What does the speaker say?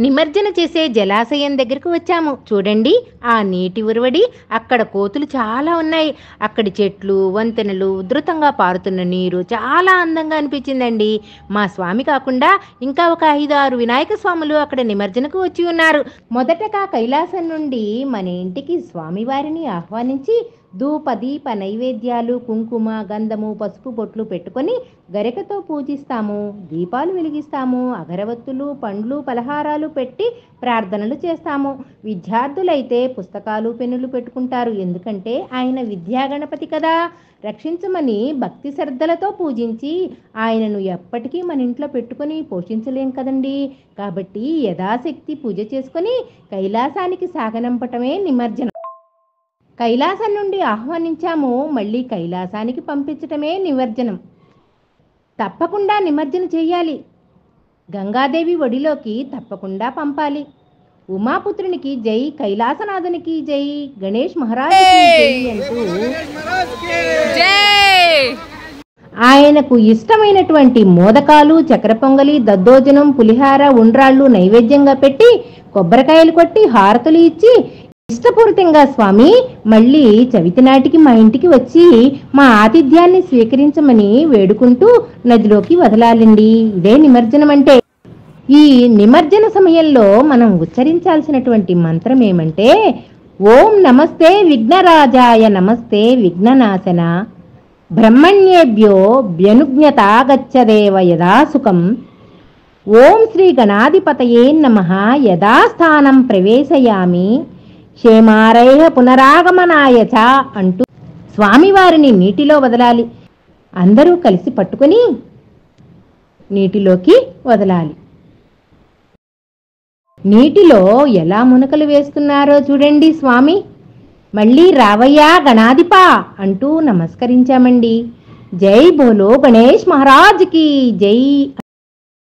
నిమజ్జన చేసే జలాశయం దగ్గరకు వచ్చాము. చూడండి ఆ నీటి ఉరవడి. అక్కడ కోతులు చాలా ఉన్నాయి. అక్కడి చెట్లు, వంతెనలు, ఉధృతంగా పారుతున్న నీరు చాలా అందంగా అనిపించిందండి. మా స్వామి కాకుండా ఇంకా ఒక 5-6 వినాయక స్వాములు అక్కడ నిమజ్జనకు వచ్చి ఉన్నారు. మొదటగా కైలాసం నుండి మన ఇంటికి స్వామివారిని ఆహ్వానించి ధూప దీప నైవేద్యాలు, కుంకుమ, గంధము, పసుపు బొట్లు పెట్టుకొని గరికతో పూజిస్తాము. దీపాలు వెలిగిస్తాము. అగరవత్తులు, పండ్లు, పలహారాలు పెట్టి ప్రార్థనలు చేస్తాము. విద్యార్థులైతే పుస్తకాలు, పెన్నులు పెట్టుకుంటారు. ఎందుకంటే ఆయన విద్యా గణపతి కదా. రక్షించమని భక్తి శ్రద్ధలతో పూజించి ఆయనను ఎప్పటికీ మన ఇంట్లో పెట్టుకొని పోషించలేం కదండి. కాబట్టి యథాశక్తి పూజ చేసుకొని కైలాసానికి సాగనంపటమే నిమజ్జనం. కైలాసం నుండి ఆహ్వానించాము, మళ్ళీ కైలాసానికి పంపించటమే నిమజ్జనం. తప్పకుండా నిమజ్జనం చేయాలి. గంగాదేవి ఒడిలోకి తప్పకుండా పంపాలి. ఉమాపుత్రునికి జై, కైలాసనాథునికి జై, గణేష్ మహారాజుకి జై అంటూ ఆయనకు ఇష్టమైనటువంటి మోదకాలు, చక్కెర పొంగలి, దద్దోజనం, పులిహార, ఉండ్రాళ్ళు నైవేద్యంగా పెట్టి కొబ్బరికాయలు కొట్టి హారతులు ఇచ్చి ఇష్టపూరితంగా స్వామి మళ్ళీ చవితి నాటికి మా ఇంటికి వచ్చి మా ఆతిథ్యాన్ని స్వీకరించమని వేడుకుంటూ నదిలోకి వదలాలండి. ఇదే నిమజ్జనం అంటే. ఈ నిమజ్జన సమయంలో మనం ఉచ్చరించాల్సినటువంటి మంత్రం ఏమంటే ఓం నమస్తే విఘ్నరాజాయ నమస్తే విఘ్ననాశన బ్రహ్మణ్యేభ్యో వ్యనుజ్ఞతా గచ్చదేవ యదాసుకం ఓం శ్రీ గణాధిపతయే నమః యథాస్థానం ప్రవేశయామి క్షేమారైహ పునరాగమనాయ చ అంటూ స్వామివారిని నీటిలో వదలాలి. అందరూ కలిసి పట్టుకొని నీటిలోకి వదలాలి. నీటిలో ఎలా మునకలు వేస్తున్నారో చూడండి స్వామి. మళ్ళీ రావయ్యా గణాధిపా అంటూ నమస్కరించామండి. జై బోలో గణేష్ మహారాజ్కి జై.